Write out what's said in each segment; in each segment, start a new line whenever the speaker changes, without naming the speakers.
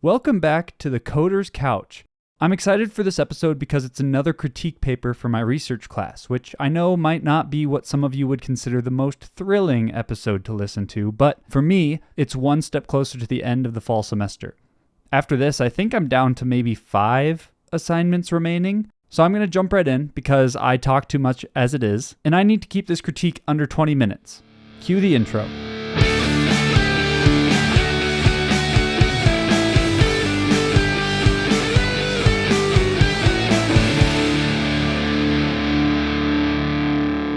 Welcome back to the Coder's Couch. I'm excited for this episode because it's another critique paper for my research class, which I know might not be what some of you would consider the most thrilling episode to listen to, but for me, it's one step closer to the end of the fall semester. After this, I think I'm down to maybe 5 assignments remaining, so I'm going to jump right in because I talk too much as it is, and I need to keep this critique under 20 minutes. Cue the intro.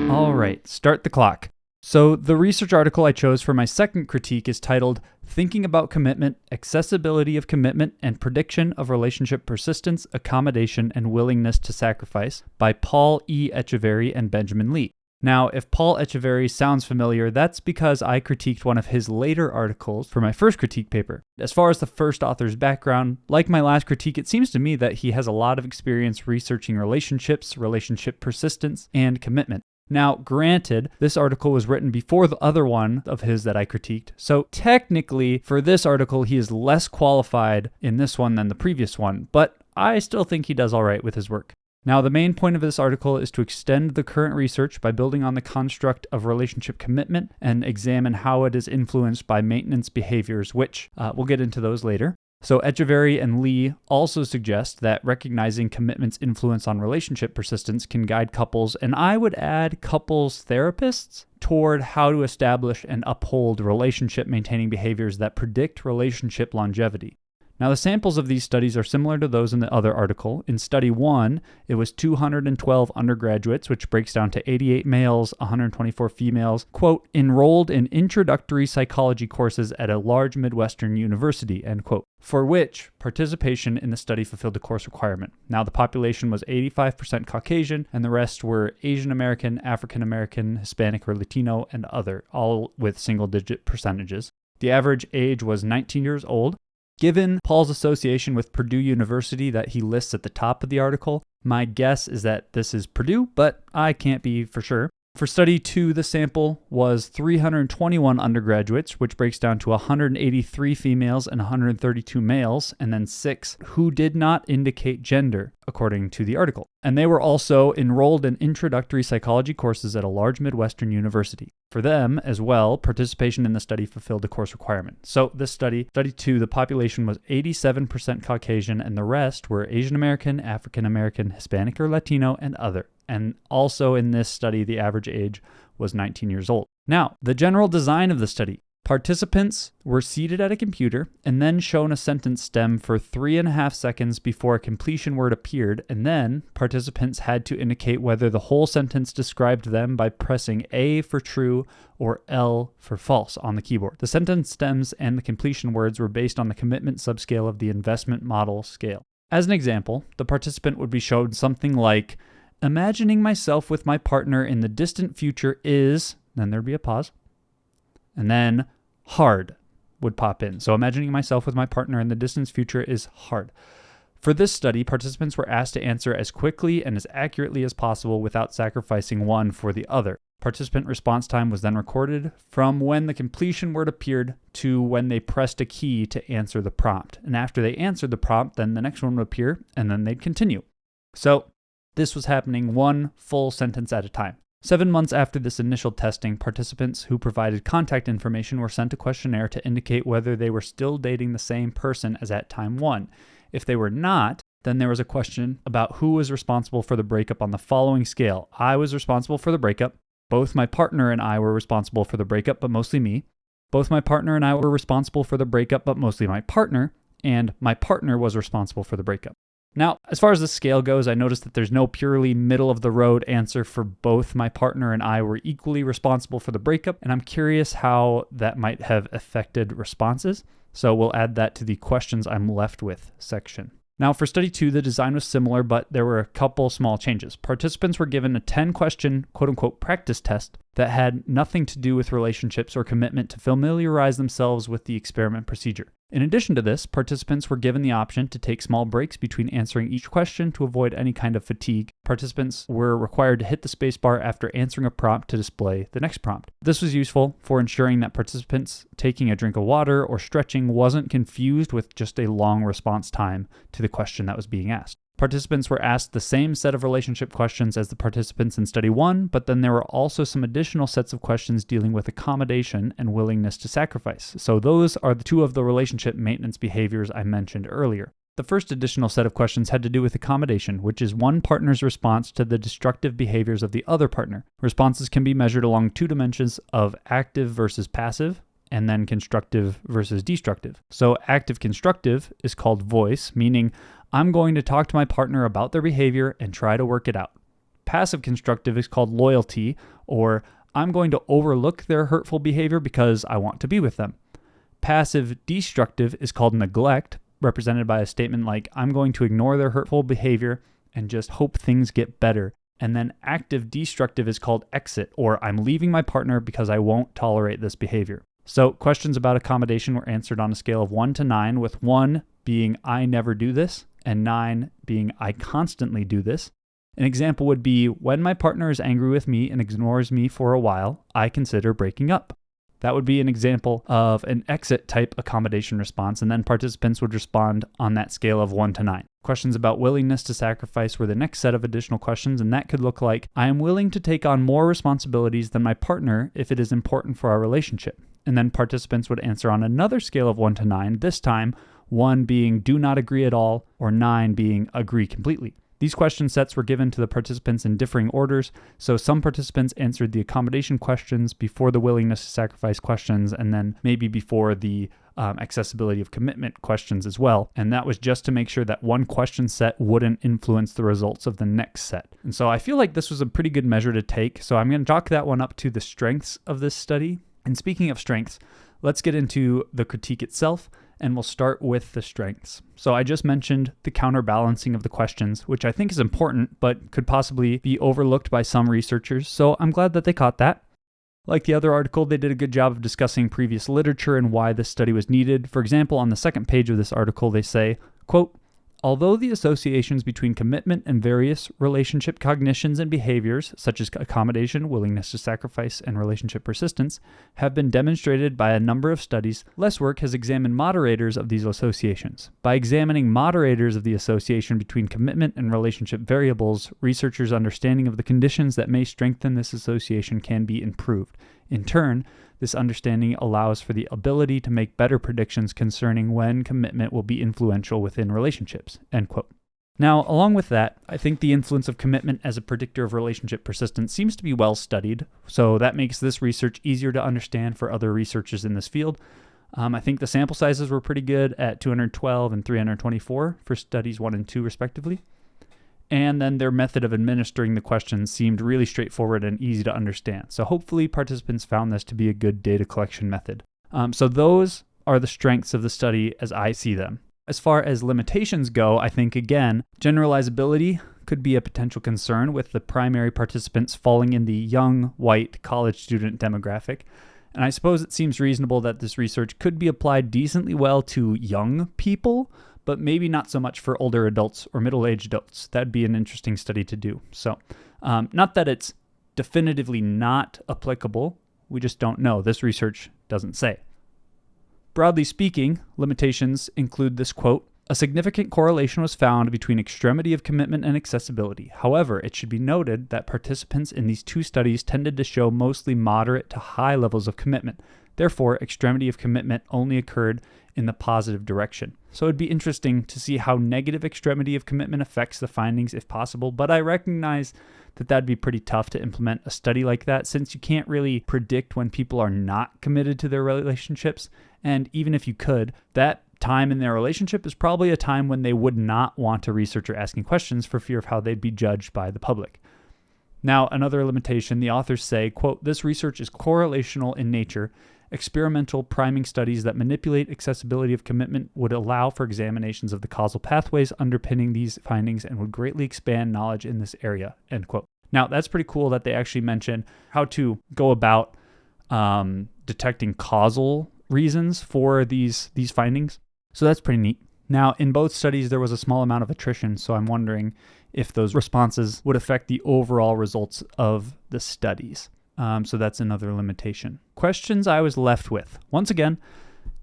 All right, start the clock. So the research article I chose for my second critique is titled Thinking About Commitment, Accessibility of Commitment, and Prediction of Relationship Persistence, Accommodation, and Willingness to Sacrifice by Paul E. Etcheverry and Benjamin Lee. Now, if Paul Etcheverry sounds familiar, that's because I critiqued one of his later articles for my first critique paper. As far as the first author's background, like my last critique, it seems to me that he has a lot of experience researching relationships, relationship persistence, and commitment. Now, granted, this article was written before the other one of his that I critiqued, so technically, for this article, he is less qualified in this one than the previous one, but I still think he does all right with his work. Now, the main point of this article is to extend the current research by building on the construct of relationship commitment and examine how it is influenced by maintenance behaviors, which we'll get into those later. So Etcheverry and Lee also suggest that recognizing commitment's influence on relationship persistence can guide couples, and I would add couples therapists, toward how to establish and uphold relationship-maintaining behaviors that predict relationship longevity. Now, the samples of these studies are similar to those in the other article. In study 1, it was 212 undergraduates, which breaks down to 88 males, 124 females, quote, enrolled in introductory psychology courses at a large Midwestern university, end quote, for which participation in the study fulfilled the course requirement. Now, the population was 85% Caucasian, and the rest were Asian American, African American, Hispanic or Latino, and other, all with single-digit percentages. The average age was 19 years old. Given Paul's association with Purdue University that he lists at the top of the article, my guess is that this is Purdue, but I can't be for sure. For study 2, the sample was 321 undergraduates, which breaks down to 183 females and 132 males, and then 6 who did not indicate gender, according to the article. And they were also enrolled in introductory psychology courses at a large Midwestern university. For them, as well, participation in the study fulfilled the course requirement. So this study 2, the population was 87% Caucasian, and the rest were Asian American, African American, Hispanic or Latino, and other. And also in this study, the average age was 19 years old. Now, the general design of the study. Participants were seated at a computer and then shown a sentence stem for 3.5 seconds before a completion word appeared, and then participants had to indicate whether the whole sentence described them by pressing A for true or L for false on the keyboard. The sentence stems and the completion words were based on the commitment subscale of the investment model scale. As an example, the participant would be shown something like, imagining myself with my partner in the distant future is, then there'd be a pause, and then hard would pop in. So imagining myself with my partner in the distant future is hard. For this study, participants were asked to answer as quickly and as accurately as possible without sacrificing one for the other. Participant response time was then recorded from when the completion word appeared to when they pressed a key to answer the prompt. And after they answered the prompt, then the next one would appear, and then they'd continue. So this was happening one full sentence at a time. 7 months after this initial testing, participants who provided contact information were sent a questionnaire to indicate whether they were still dating the same person as at time 1. If they were not, then there was a question about who was responsible for the breakup on the following scale. I was responsible for the breakup. Both my partner and I were responsible for the breakup, but mostly me. Both my partner and I were responsible for the breakup, but mostly my partner. And my partner was responsible for the breakup. Now, as far as the scale goes, I noticed that there's no purely middle-of-the-road answer for both my partner and I were equally responsible for the breakup, and I'm curious how that might have affected responses. So we'll add that to the questions I'm left with section. Now, for study 2, the design was similar, but there were a couple small changes. Participants were given a 10-question, quote-unquote, practice test that had nothing to do with relationships or commitment to familiarize themselves with the experiment procedure. In addition to this, participants were given the option to take small breaks between answering each question to avoid any kind of fatigue. Participants were required to hit the spacebar after answering a prompt to display the next prompt. This was useful for ensuring that participants taking a drink of water or stretching wasn't confused with just a long response time to the question that was being asked. Participants were asked the same set of relationship questions as the participants in Study 1, but then there were also some additional sets of questions dealing with accommodation and willingness to sacrifice. So those are the two of the relationship maintenance behaviors I mentioned earlier. The first additional set of questions had to do with accommodation, which is one partner's response to the destructive behaviors of the other partner. Responses can be measured along two dimensions of active versus passive, and then constructive versus destructive. So active constructive is called voice, meaning I'm going to talk to my partner about their behavior and try to work it out. Passive constructive is called loyalty, or I'm going to overlook their hurtful behavior because I want to be with them. Passive destructive is called neglect, represented by a statement like, I'm going to ignore their hurtful behavior and just hope things get better. And then active destructive is called exit, or I'm leaving my partner because I won't tolerate this behavior. So questions about accommodation were answered on a scale of 1 to 9, with 1 being I never do this, and 9 being I constantly do this. An example would be, when my partner is angry with me and ignores me for a while, I consider breaking up. That would be an example of an exit type accommodation response, and then participants would respond on that scale of 1 to 9. Questions about willingness to sacrifice were the next set of additional questions, and that could look like, I am willing to take on more responsibilities than my partner if it is important for our relationship. And then participants would answer on another scale of 1 to 9, this time 1 being do not agree at all, or 9 being agree completely. These question sets were given to the participants in differing orders, so some participants answered the accommodation questions before the willingness to sacrifice questions, and then maybe before the accessibility of commitment questions as well. And that was just to make sure that one question set wouldn't influence the results of the next set. And so I feel like this was a pretty good measure to take, so I'm going to chalk that one up to the strengths of this study. And speaking of strengths, let's get into the critique itself, and we'll start with the strengths. So I just mentioned the counterbalancing of the questions, which I think is important, but could possibly be overlooked by some researchers, so I'm glad that they caught that. Like the other article, they did a good job of discussing previous literature and why this study was needed. For example, on the second page of this article, they say, quote, although the associations between commitment and various relationship cognitions and behaviors, such as accommodation, willingness to sacrifice, and relationship persistence, have been demonstrated by a number of studies, less work has examined moderators of these associations. By examining moderators of the association between commitment and relationship variables, researchers' understanding of the conditions that may strengthen this association can be improved. In turn, this understanding allows for the ability to make better predictions concerning when commitment will be influential within relationships, end quote. Now, along with that, I think the influence of commitment as a predictor of relationship persistence seems to be well studied, so that makes this research easier to understand for other researchers in this field. I think the sample sizes were pretty good at 212 and 324 for studies 1 and 2 respectively. And then their method of administering the questions seemed really straightforward and easy to understand. So hopefully participants found this to be a good data collection method. So those are the strengths of the study as I see them. As far as limitations go, I think, again, generalizability could be a potential concern with the primary participants falling in the young, white, college student demographic. And I suppose it seems reasonable that this research could be applied decently well to young people, but maybe not so much for older adults or middle-aged adults. That'd be an interesting study to do. So, not that it's definitively not applicable, we just don't know. This research doesn't say. Broadly speaking, limitations include this quote, a significant correlation was found between extremity of commitment and accessibility. However, it should be noted that participants in these two studies tended to show mostly moderate to high levels of commitment. Therefore, extremity of commitment only occurred in the positive direction. So it'd be interesting to see how negative extremity of commitment affects the findings if possible, but I recognize that that'd be pretty tough to implement a study like that since you can't really predict when people are not committed to their relationships, and even if you could, that time in their relationship is probably a time when they would not want a researcher asking questions for fear of how they'd be judged by the public. Now, another limitation, the authors say, quote, this research is correlational in nature. Experimental priming studies that manipulate accessibility of commitment would allow for examinations of the causal pathways underpinning these findings and would greatly expand knowledge in this area, end quote. Now, that's pretty cool that they actually mention how to go about detecting causal reasons for these findings. So that's pretty neat. Now, in both studies, there was a small amount of attrition, so I'm wondering if those responses would affect the overall results of the studies. So that's another limitation. Questions I was left with. Once again,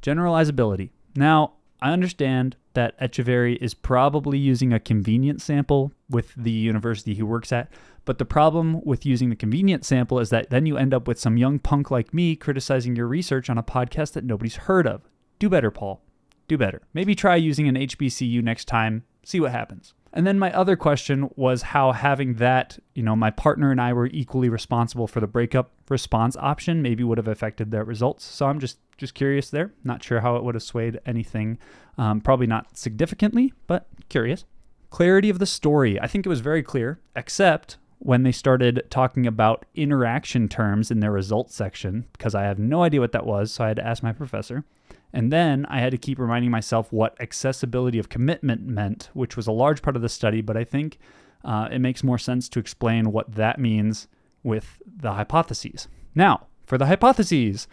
generalizability. Now, I understand that Etcheverry is probably using a convenient sample with the university he works at, but the problem with using the convenient sample is that then you end up with some young punk like me criticizing your research on a podcast that nobody's heard of. Do better, Paul. Do better. Maybe try using an HBCU next time, see what happens. And then my other question was how having that, my partner and I were equally responsible for the breakup response option maybe would have affected their results. So I'm just curious there. Not sure how it would have swayed anything. Probably not significantly, but curious. Clarity of the story. I think it was very clear, except when they started talking about interaction terms in their results section, because I have no idea what that was, so I had to ask my professor. And then I had to keep reminding myself what accessibility of commitment meant, which was a large part of the study, but I think it makes more sense to explain what that means with the hypotheses. Now, for the hypotheses.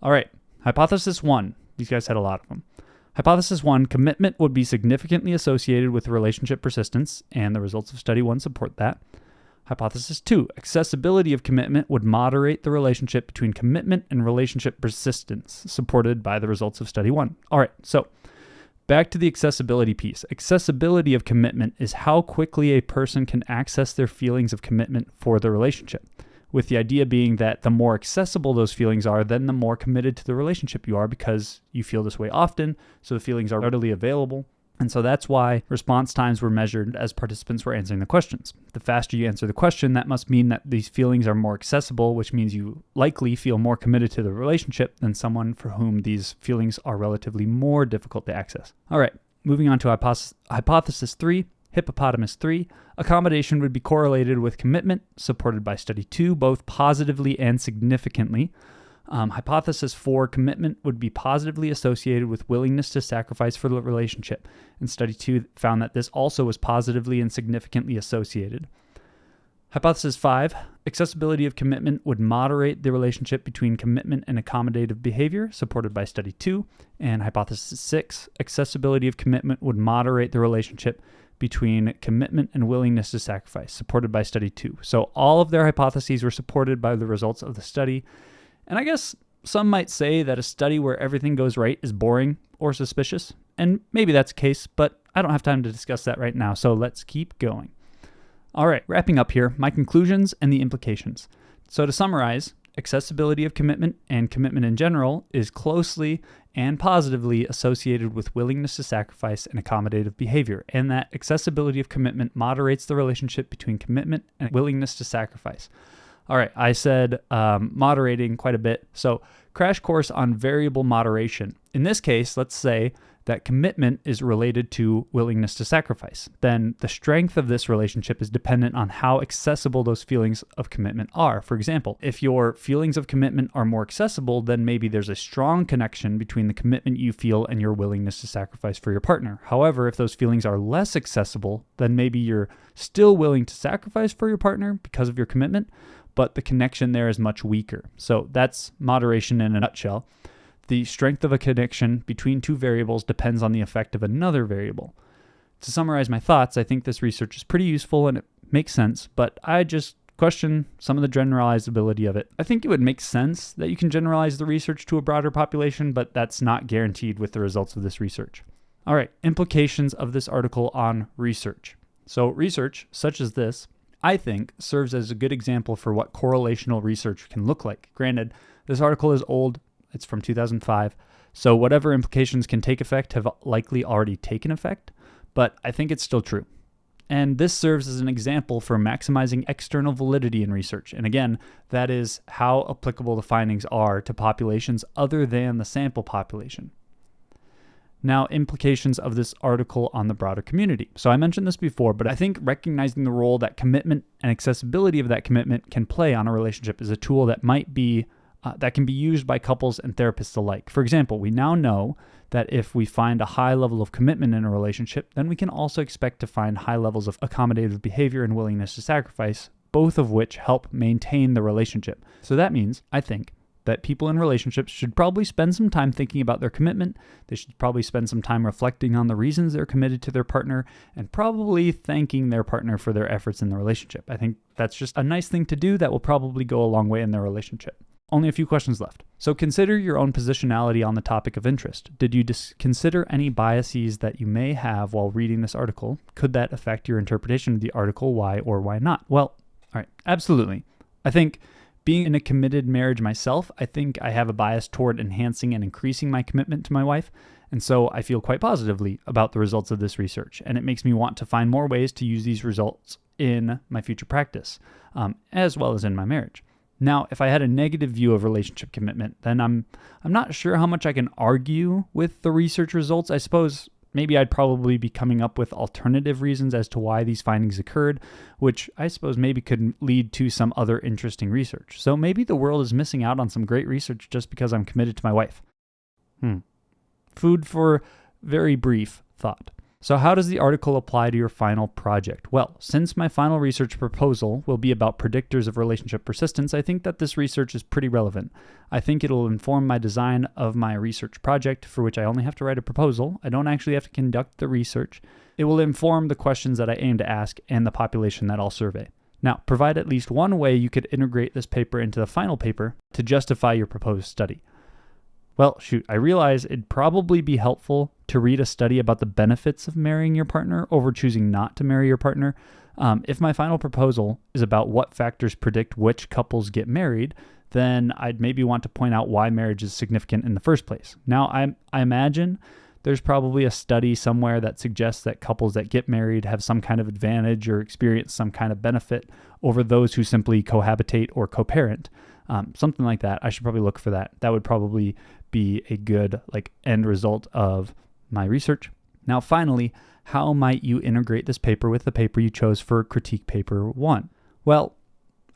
All right, hypothesis 1. These guys had a lot of them. Hypothesis 1, commitment would be significantly associated with relationship persistence, and the results of study 1 support that. Hypothesis 2, accessibility of commitment would moderate the relationship between commitment and relationship persistence, supported by the results of study 1. All right, so back to the accessibility piece. Accessibility of commitment is how quickly a person can access their feelings of commitment for the relationship, with the idea being that the more accessible those feelings are, then the more committed to the relationship you are because you feel this way often, so the feelings are readily available. And so that's why response times were measured as participants were answering the questions. The faster you answer the question, that must mean that these feelings are more accessible, which means you likely feel more committed to the relationship than someone for whom these feelings are relatively more difficult to access. All right, moving on to hypothesis 3, hippopotamus 3. Accommodation would be correlated with commitment, supported by study 2, both positively and significantly. Hypothesis 4, commitment would be positively associated with willingness to sacrifice for the relationship, and study 2 found that this also was positively and significantly associated. Hypothesis 5, accessibility of commitment would moderate the relationship between commitment and accommodative behavior, supported by study 2, and hypothesis 6, accessibility of commitment would moderate the relationship between commitment and willingness to sacrifice, supported by study 2. So all of their hypotheses were supported by the results of the study. And I guess some might say that a study where everything goes right is boring or suspicious, and maybe that's the case, but I don't have time to discuss that right now, so let's keep going. All right, wrapping up here, my conclusions and the implications. So to summarize, accessibility of commitment and commitment in general is closely and positively associated with willingness to sacrifice and accommodative behavior, and that accessibility of commitment moderates the relationship between commitment and willingness to sacrifice. All right, I said moderating quite a bit. So crash course on variable moderation. In this case, let's say that commitment is related to willingness to sacrifice. Then the strength of this relationship is dependent on how accessible those feelings of commitment are. For example, if your feelings of commitment are more accessible, then maybe there's a strong connection between the commitment you feel and your willingness to sacrifice for your partner. However, if those feelings are less accessible, then maybe you're still willing to sacrifice for your partner because of your commitment, but the connection there is much weaker. So that's moderation in a nutshell. The strength of a connection between two variables depends on the effect of another variable. To summarize my thoughts, I think this research is pretty useful and it makes sense, but I just question some of the generalizability of it. I think it would make sense that you can generalize the research to a broader population, but that's not guaranteed with the results of this research. All right, implications of this article on research. So research, such as this, I think serves as a good example for what correlational research can look like. Granted, this article is old, it's from 2005, so whatever implications can take effect have likely already taken effect, but I think it's still true. And this serves as an example for maximizing external validity in research. And again, that is how applicable the findings are to populations other than the sample population. Now, implications of this article on the broader community. So I mentioned this before, but I think recognizing the role that commitment and accessibility of that commitment can play on a relationship is a tool that that can be used by couples and therapists alike. For example, we now know that if we find a high level of commitment in a relationship, then we can also expect to find high levels of accommodative behavior and willingness to sacrifice, both of which help maintain the relationship. So that means, I think, that people in relationships should probably spend some time thinking about their commitment. They should probably spend some time reflecting on the reasons they're committed to their partner and probably thanking their partner for their efforts in the relationship. I think that's just a nice thing to do that will probably go a long way in their relationship. Only a few questions left. So consider your own positionality on the topic of interest. Did you consider any biases that you may have while reading this article? Could that affect your interpretation of the article? Why or why not? Well, all right, absolutely. I think being in a committed marriage myself, I think I have a bias toward enhancing and increasing my commitment to my wife. And so I feel quite positively about the results of this research. And it makes me want to find more ways to use these results in my future practice, as well as in my marriage. Now, if I had a negative view of relationship commitment, then I'm not sure how much I can argue with the research results. I suppose maybe I'd probably be coming up with alternative reasons as to why these findings occurred, which I suppose maybe could lead to some other interesting research. So maybe the world is missing out on some great research just because I'm committed to my wife. Food for very brief thought. So how does the article apply to your final project? Well, since my final research proposal will be about predictors of relationship persistence, I think that this research is pretty relevant. I think it'll inform my design of my research project, for which I only have to write a proposal. I don't actually have to conduct the research. It will inform the questions that I aim to ask and the population that I'll survey. Now, provide at least one way you could integrate this paper into the final paper to justify your proposed study. Well, I realize it'd probably be helpful to read a study about the benefits of marrying your partner over choosing not to marry your partner. If my final proposal is about what factors predict which couples get married, then I'd maybe want to point out why marriage is significant in the first place. Now, I imagine there's probably a study somewhere that suggests that couples that get married have some kind of advantage or experience some kind of benefit over those who simply cohabitate or co-parent. Something like that. I should probably look for that. That would probably be a good end result of my research. Now, finally, how might you integrate this paper with the paper you chose for critique paper 1? Well,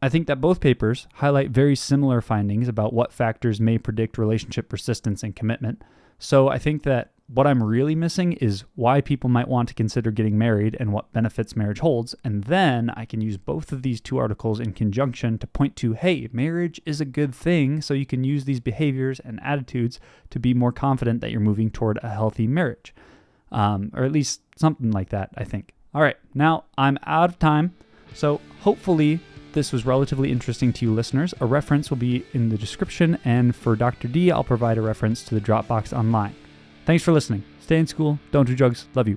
I think that both papers highlight very similar findings about what factors may predict relationship persistence and commitment. So I think that what I'm really missing is why people might want to consider getting married and what benefits marriage holds. And then I can use both of these two articles in conjunction to point to, hey, marriage is a good thing. So you can use these behaviors and attitudes to be more confident that you're moving toward a healthy marriage. Or at least something like that, I think. All right, now I'm out of time. So hopefully this was relatively interesting to you listeners. A reference will be in the description. And for Dr. D, I'll provide a reference to the Dropbox online. Thanks for listening. Stay in school. Don't do drugs. Love you.